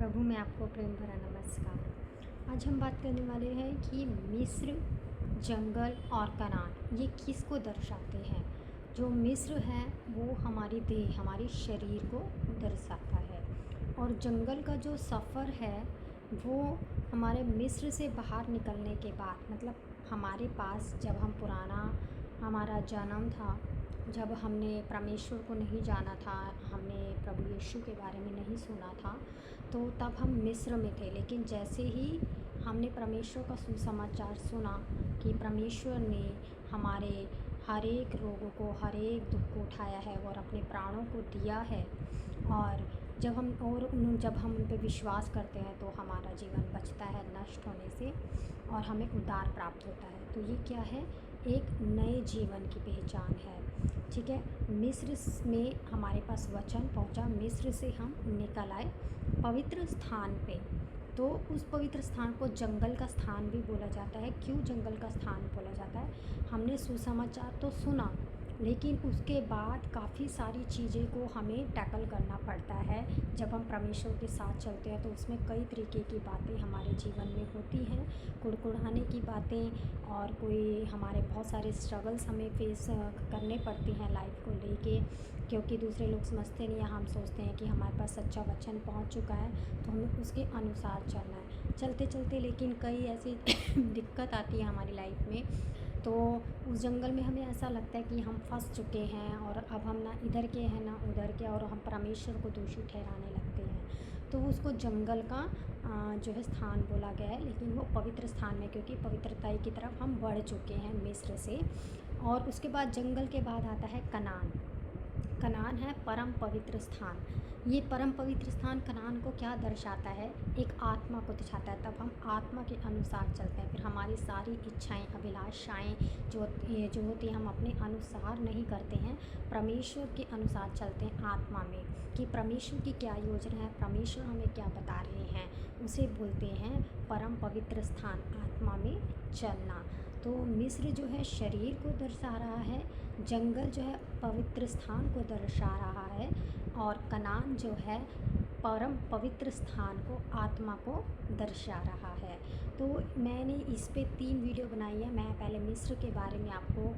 प्रभु में आपको प्रेम भरा नमस्कार। आज हम बात करने वाले हैं कि मिस्र, जंगल और कनान ये किसको दर्शाते हैं। जो मिस्र है वो हमारी देह, हमारी शरीर को दर्शाता है, और जंगल का जो सफ़र है वो हमारे मिस्र से बाहर निकलने के बाद, मतलब हमारे पास जब हम पुराना हमारा जन्म था, जब हमने परमेश्वर को नहीं जाना था, हमने प्रभु यीशु के बारे में नहीं सुना था, तो तब हम मिस्र में थे। लेकिन जैसे ही हमने परमेश्वर का सुसमाचार सुना कि परमेश्वर ने हमारे हर एक रोगों को, हर एक दुख को उठाया है और अपने प्राणों को दिया है, और जब हम उन पे विश्वास करते हैं तो हमारा जीवन बचता है नष्ट होने से और हमें उद्धार प्राप्त होता है। तो ये क्या है? एक नए जीवन की पहचान है। ठीक है, मिस्र में हमारे पास वचन पहुंचा, मिस्र से हम निकल आए पवित्र स्थान पे। तो उस पवित्र स्थान को जंगल का स्थान भी बोला जाता है। क्यों जंगल का स्थान बोला जाता है? हमने सुसमाचार तो सुना, लेकिन उसके बाद काफ़ी सारी चीज़ें को हमें टैकल करना पड़ता है। जब हम परमेश्वर के साथ चलते हैं तो उसमें कई तरीके की बातें हमारे जीवन में होती हैं, कुड़कुड़ाने की बातें, और कोई हमारे बहुत सारे स्ट्रगल्स हमें फेस करने पड़ते हैं लाइफ को लेके, क्योंकि दूसरे लोग समझते नहीं हैं। हम सोचते हैं कि हमारे पास सच्चा वचन पहुंच चुका है तो हमें उसके अनुसार चलना है। चलते चलते लेकिन कई ऐसी दिक्कत आती है हमारी लाइफ में, तो उस जंगल में हमें ऐसा लगता है कि हम फंस चुके हैं और अब हम ना इधर के हैं ना उधर के, और हम परमेश्वर को दोषी ठहराने लगते हैं। तो उसको जंगल का जो है स्थान बोला गया है, लेकिन वो पवित्र स्थान में, क्योंकि पवित्रता की तरफ हम बढ़ चुके हैं मिस्र से। और उसके बाद जंगल के बाद आता है कनान। कनान है परम पवित्र स्थान। ये परम पवित्र स्थान कनान को क्या दर्शाता है? एक आत्मा को दर्शाता है। तब हम आत्मा के अनुसार चलते हैं। फिर हमारी सारी इच्छाएं, अभिलाषाएं जो होती हैं, हम अपने अनुसार नहीं करते हैं, परमेश्वर के अनुसार चलते हैं आत्मा में, कि परमेश्वर की क्या योजना है, परमेश्वर हमें क्या बता रहे हैं, उसे बोलते हैं परम पवित्र स्थान, आत्मा में चलना। तो मिस्र जो है शरीर को दर्शा रहा है, जंगल जो है पवित्र स्थान को दर्शा रहा है, और कनान जो है परम पवित्र स्थान को, आत्मा को दर्शा रहा है। तो मैंने इस पे 3 वीडियो बनाई है। मैं पहले मिस्र के बारे में आपको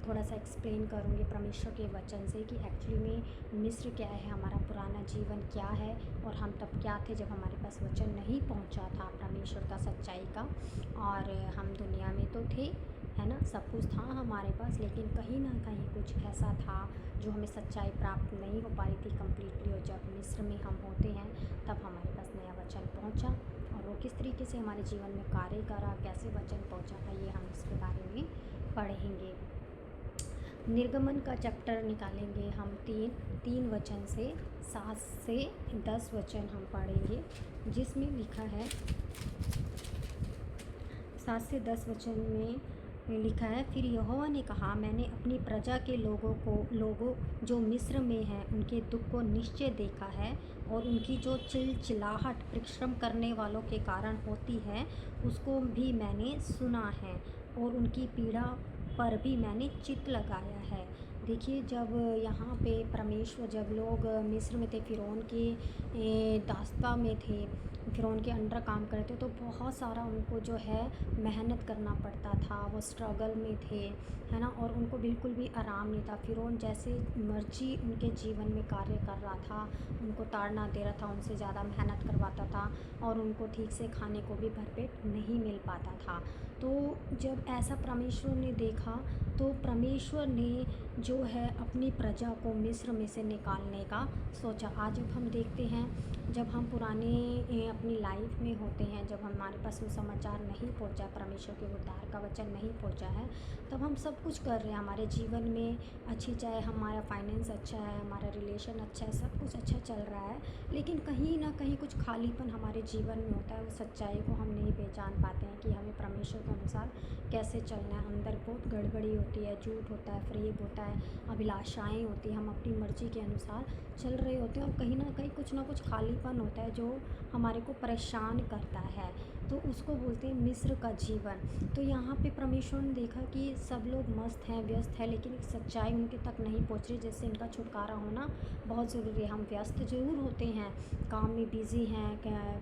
थोड़ा सा एक्सप्लेन करूँगी परमेश्वर के वचन से कि एक्चुअली में मिस्र क्या है, हमारा पुराना जीवन क्या है, और हम तब क्या थे जब हमारे पास वचन नहीं पहुंचा था परमेश्वर का, सच्चाई का। और हम दुनिया में तो थे, है ना, सब कुछ था हमारे पास, लेकिन कहीं ना कहीं कुछ ऐसा था जो हमें सच्चाई प्राप्त नहीं हो पा रही थी कम्प्लीटली। और जब मिस्र में हम होते हैं तब हमारे पास नया वचन पहुंचा, और वो किस तरीके से हमारे जीवन में कार्य करा, कैसे वचन पहुंचा था, ये हम इसके बारे में पढ़ेंगे। निर्गमन का चैप्टर निकालेंगे हम तीन वचन से 7 से 10 वचन हम पढ़ेंगे, जिसमें लिखा है 7 से 10 वचन में लिखा है, फिर यहोवा ने कहा, मैंने अपनी प्रजा के लोगों जो मिस्र में हैं उनके दुख को निश्चय देखा है, और उनकी जो चिलचिलाहट परिश्रम करने वालों के कारण होती है उसको भी मैंने सुना है, और उनकी पीड़ा पर भी मैंने चित्त लगाया है। देखिए, जब यहाँ पे परमेश्वर, जब लोग मिस्र में थे, फ़िरौन के दास्ता में थे, फ़िरौन के अंडर काम करते थे, तो बहुत सारा उनको जो है मेहनत करना पड़ता था, वो स्ट्रगल में थे, है ना, और उनको बिल्कुल भी आराम नहीं था। फ़िरौन जैसे मर्जी उनके जीवन में कार्य कर रहा था, उनको ताड़ना दे रहा था, उनसे ज़्यादा मेहनत करवाता था, और उनको ठीक से खाने को भी भरपेट नहीं मिल पाता था। तो जब ऐसा परमेश्वर ने देखा, तो परमेश्वर ने जो है अपनी प्रजा को मिस्र में से निकालने का सोचा। आज जब हम देखते हैं, जब हम पुराने अपनी लाइफ में होते हैं, जब हमारे पास सुसमाचार नहीं पहुंचा, परमेश्वर के उद्धार का वचन नहीं पहुंचा है, तब हम सब कुछ कर रहे हैं हमारे जीवन में अच्छी, चाहे हमारा फाइनेंस अच्छा है, हमारा रिलेशन अच्छा है, सब कुछ अच्छा चल रहा है, लेकिन कहीं ना कहीं कुछ खालीपन हमारे जीवन में होता है। उस सच्चाई को हम नहीं पहचान पाते हैं कि हमें परमेश्वर के अनुसार कैसे चलना है। अंदर बहुत गड़बड़ी होती है, झूठ होता है, फरेब होता है, अभिलाषाएँ होती हैं, हम अपनी मर्ज़ी के अनुसार चल रहे होते हैं, और कहीं ना कहीं कुछ ना कुछ खालीपन होता है जो हमारे को परेशान करता है, तो उसको बोलते हैं मिस्र का जीवन। तो यहाँ पे परमेश्वर ने देखा कि सब लोग मस्त हैं, व्यस्त हैं, लेकिन एक सच्चाई उनके तक नहीं पहुँच रही, जैसे इनका छुटकारा होना बहुत ज़रूरी है। हम व्यस्त ज़रूर होते हैं, काम में बिज़ी हैं,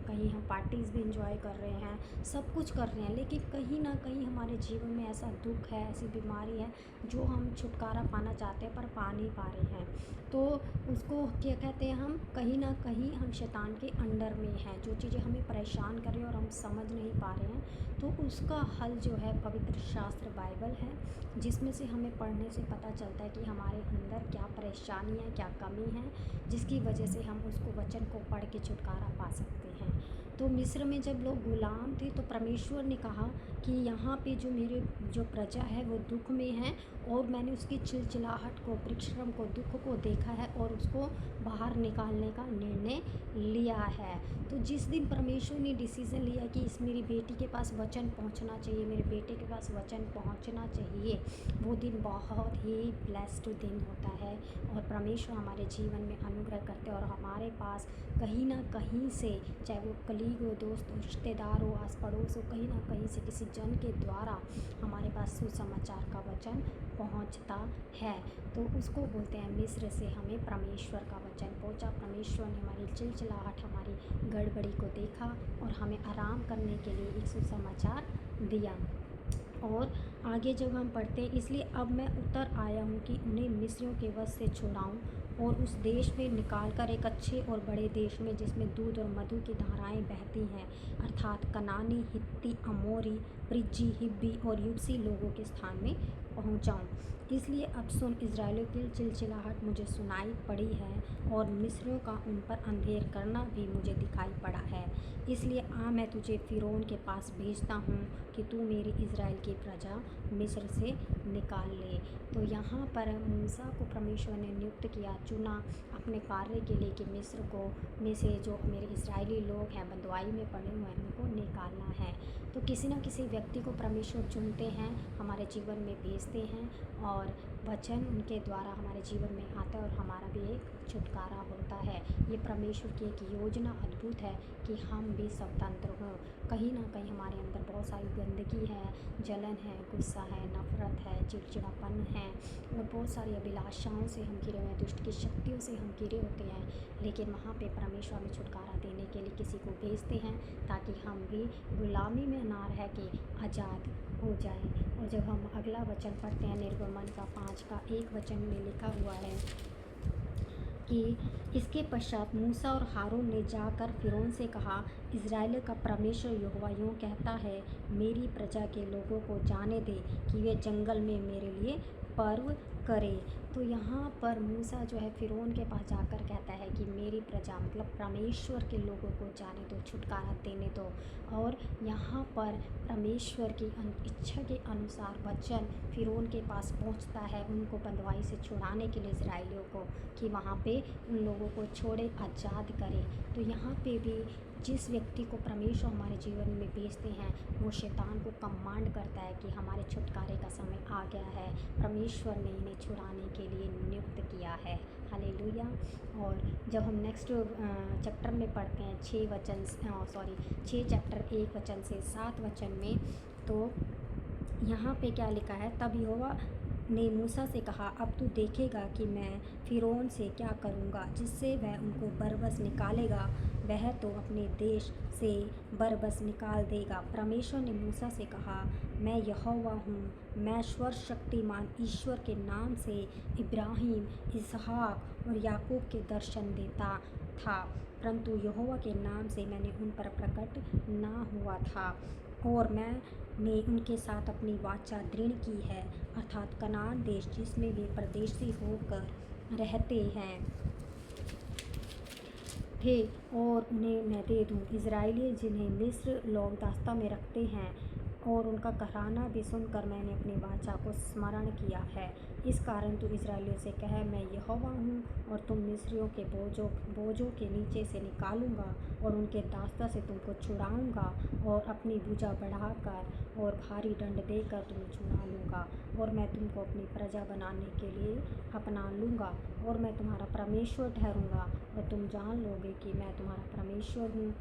कहीं हम पार्टीज़ भी इंजॉय कर रहे हैं, सब कुछ कर रहे हैं, लेकिन कहीं ना कहीं हमारे जीवन में ऐसा दुख है, ऐसी बीमारी है जो हम छुटकारा पाना चाहते हैं पर पा नहीं पा रहे हैं। तो उसको क्या कहते हैं, हम कहीं ना कहीं हम शैतान के अंडर में हैं, जो चीज़ें हमें परेशान कर रही हैं और हम समझ नहीं पा रहे हैं, तो उसका हल जो है पवित्र शास्त्र बाइबल है, जिसमें से हमें पढ़ने से पता चलता है कि हमारे अंदर क्या परेशानी है, क्या कमी है, जिसकी वजह से हम उसको वचन को पढ़ के छुटकारा पा सकते हैं। तो मिस्र में जब लोग गुलाम थे तो परमेश्वर ने कहा कि यहाँ पे जो प्रजा है वो दुख में है, और मैंने उसकी चिलचिलाहट को, परिश्रम को, दुख को देखा है और उसको बाहर निकालने का निर्णय लिया है। तो जिस दिन परमेश्वर ने डिसीज़न लिया कि इस मेरी बेटी के पास वचन पहुंचना चाहिए, मेरे बेटे के पास वचन पहुंचना चाहिए, वो दिन बहुत ही ब्लेस्ड दिन होता है, और परमेश्वर हमारे जीवन में अनुग्रह करते हैं और हमारे पास कहीं ना कहीं से, चाहे वो कलीग हो, दोस्त हो, रिश्तेदार हो, आस पड़ोस हो, कहीं ना कहीं से किसी जन के द्वारा हमारे पास सुसमाचार का वचन पहुंचता है। तो उसको बोलते हैं मिस्र से हमें परमेश्वर का वचन पहुंचा। परमेश्वर ने हमारी चिलचिलाहट, हमारी गड़बड़ी को देखा और हमें आराम करने के लिए एक सुसमाचार दिया। और आगे जब हम पढ़ते हैं, इसलिए अब मैं उतर आया हूँ कि उन्हें मिस्रियों के वश से छुड़ाऊँ और उस देश में निकाल कर एक अच्छे और बड़े देश में, जिसमें दूध और मधु की धाराएं बहती हैं, अर्थात कनानी, हित्ती, अमोरी, परिज्जी, हिब्बी और युबसी लोगों के स्थान में पहुँचाऊँ। इसलिए अब सुन, इज़राइलियों की चिलचिलाहट मुझे सुनाई पड़ी है और मिस्रियों का उन पर अंधेर करना भी मुझे दिखाई पड़ा है। इसलिए मैं तुझे फ़िरौन के पास भेजता हूँ कि तू मेरी इज़राइल की प्रजा मिस्र से निकाल ले। तो यहाँ पर मूसा को परमेश्वर ने नियुक्त किया, चुना अपने कार्य के लिए कि मिस्र को में से जो मेरे इज़राइली लोग हैं, बंदुआई में पड़े हुए हैं, उनको निकालना है। तो किसी न किसी व्यक्ति को परमेश्वर चुनते हैं, हमारे जीवन में भेजते हैं, और वचन उनके द्वारा हमारे जीवन में आता है और हमारा भी एक छुटकारा होता है। ये परमेश्वर की एक योजना अद्भुत है कि हम भी स्वतंत्र हों। कहीं ना कहीं हमारे अंदर बहुत सारी गंदगी है, जलन है, गुस्सा है, नफ़रत है, चिड़चिड़ापन है, और बहुत सारी अभिलाषाओं से हम घिरे हुए हैं, दुष्ट की शक्तियों से हम घिरे होते हैं, लेकिन वहाँ पे परमेश्वर हमें छुटकारा देने के लिए किसी को भेजते हैं, ताकि हम भी गुलामी में ना रह के आज़ाद हो जाएं। और जब हम अगला वचन पढ़ते हैं, निर्गमन का 5 का 1 वचन में लिखा हुआ है कि इसके पश्चात मूसा और हारून ने जाकर फ़िरौन से कहा, इज़राइल का परमेश्वर यहोवा यूँ कहता है, मेरी प्रजा के लोगों को जाने दे कि वे जंगल में मेरे लिए पर्व करे। तो यहाँ पर मूसा जो है फ़िरौन के पास जाकर कहता है कि मेरी प्रजा, मतलब परमेश्वर के लोगों को जाने दो, छुटकारा देने दो। और यहाँ पर परमेश्वर की इच्छा के अनुसार वचन फ़िरौन के पास पहुँचता है, उनको बंदवाई से छुड़ाने के लिए इज़राइलियों को, कि वहाँ पे उन लोगों को छोड़े, आज़ाद करे। तो यहाँ पे भी जिस व्यक्ति को परमेश्वर हमारे जीवन में भेजते हैं, वो शैतान को कमांड करता है कि हमारे छुटकारे का समय आ गया है, परमेश्वर ने इन्हें छुड़ाने के लिए नियुक्त किया है। हालेलुया। और जब हम नेक्स्ट चैप्टर में पढ़ते हैं 6 चैप्टर 1 वचन से 7 वचन में, तो यहाँ पे क्या लिखा है, तब यहोवा ने मूसा से कहा, अब तू देखेगा कि मैं फ़िरौन से क्या करूँगा, जिससे वह उनको बरबस निकालेगा, वह तो अपने देश से बरबस निकाल देगा। परमेश्वर ने मूसा से कहा, मैं यहोवा हूँ, मैं सर्वशक्तिमान ईश्वर के नाम से इब्राहिम, इसहाक और याकूब के दर्शन देता था, परंतु यहोवा के नाम से मैंने उन पर प्रकट ना हुआ था, और मैंने उनके साथ अपनी वाचा दृढ़ की है, अर्थात कनान देश जिसमें वे परदेशी होकर रहते हैं थे, और उन्हें मैं दे दूँ। इज़राइली जिन्हें मिस्र लोग दास्ता में रखते हैं, और उनका कहराना भी सुनकर मैंने अपनी वाचा को स्मरण किया है। इस कारण तू इस्राएलियों से कह, मैं यहोवा हूँ, और तुम मिस्रियों के बोझों के नीचे से निकालूँगा और उनके दास्ता से तुमको छुड़ाऊँगा और अपनी भुजा बढ़ाकर और भारी दंड देकर तुम्हें छुड़ा लूँगा, और मैं तुमको अपनी प्रजा बनाने के लिए अपना लूँगा, और मैं तुम्हारा परमेश्वर ठहरूँगा, और तुम जान लोगे कि मैं तुम्हारा परमेश्वर हूँ,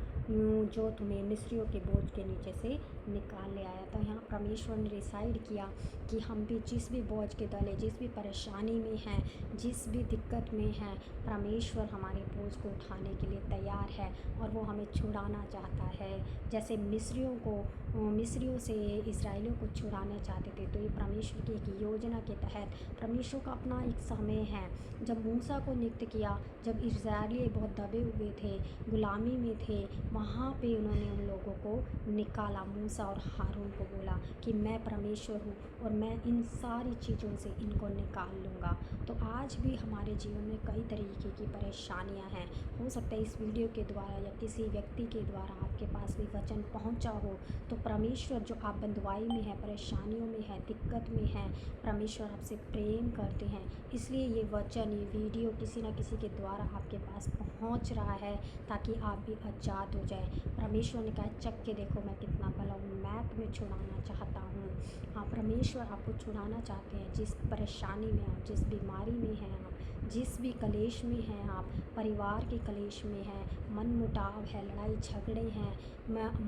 जो तुम्हें मिस्रियों के बोझ के नीचे से निकाल ले आया। तो यहाँ परमेश्वर ने डिसाइड किया कि हम भी जिस भी बोझ के तले, जिस भी परेशानी में हैं, जिस भी दिक्कत में हैं, परमेश्वर हमारे बोझ को उठाने के लिए तैयार है और वो हमें छुड़ाना चाहता है। जैसे मिस्रियों से इस्राएलियों को छुड़ाना चाहते थे, तो ये परमेश्वर की एक योजना के तहत परमेश्वर का अपना एक समय है। जब मूसा को नियुक्त किया, जब इस्राएली बहुत दबे हुए थे, गुलामी में थे, वहाँ पे उन्होंने उन लोगों को निकाला। मूसा और हारून को बोला कि मैं परमेश्वर हूँ और मैं इन सारी चीज़ों से इनको निकाल लूँगा। तो आज भी हमारे जीवन में कई तरीके की परेशानियाँ हैं। हो सकता है इस वीडियो के द्वारा या किसी व्यक्ति के द्वारा आपके पास भी वचन पहुँचा हो, तो परमेश्वर जो आप बंधुआई में है, परेशानियों में है, दिक्कत में है, परमेश्वर आपसे प्रेम करते हैं। इसलिए ये वचन, ये वीडियो किसी न किसी के द्वारा आपके पास पहुंच रहा है, ताकि आप भी आज़ाद हो जाए। परमेश्वर ने कहा, चख के देखो मैं कितना भला हूँ, मैं तुम्हें छुड़ाना चाहता हूँ। हाँ, परमेश्वर आपको छुड़ाना चाहते हैं। जिस परेशानी में आप, जिस बीमारी में हैं आप, जिस भी कलेश में हैं आप, परिवार के कलेश में हैं, मन मुटाव है, लड़ाई झगड़े हैं,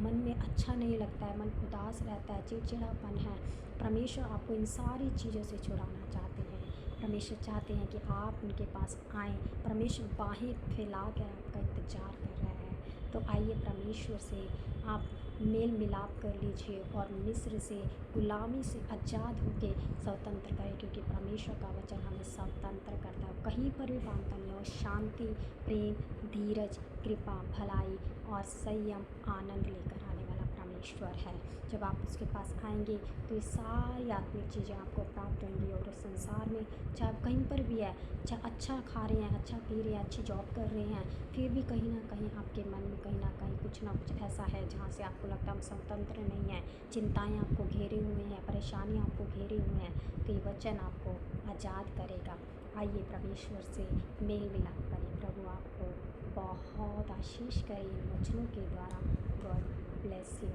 मन में अच्छा नहीं लगता है, मन उदास रहता है, चिड़चिड़ापन है, परमेश्वर आपको इन सारी चीज़ों से छुड़ाना चाहते हैं। परमेश्वर चाहते हैं कि आप उनके पास आएँ। परमेश्वर बाहें फैला कर आपका इंतज़ार कर रहा है। तो आइए परमेश्वर से आप मेल मिलाप कर लीजिए और मिस्र से, गुलामी से आज़ाद होके स्वतंत्र करें, क्योंकि परमेश्वर का वचन हमें स्वतंत्र करता है। कहीं पर भी बांधता नहीं है। और शांति, प्रेम, धीरज, कृपा, भलाई और संयम, आनंद लेकर आने वाला परमेश्वर है। जब आप उसके पास आएंगे तो ये सारी आत्मिक चीज़ें आपको प्राप्त होंगी। और उस संसार में चाहे आप कहीं पर भी है, चाहे अच्छा खा रहे हैं, अच्छा पी रहे हैं, अच्छी जॉब कर रहे हैं, फिर भी कहीं ना कहीं आपके मन में कहीं ना कहीं कुछ ना कुछ ऐसा है जहाँ से आपको लगता है हम स्वतंत्र नहीं हैं, चिंताएं आपको घेरे हुए हैं, परेशानियाँ आपको घेरे हुए हैं। तो ये वचन आपको आज़ाद करेगा। आइए परमेश्वर से मेल मिलाप करें। प्रभु आपको बहुत आशीष करे इन वचनों के द्वारा। God bless you.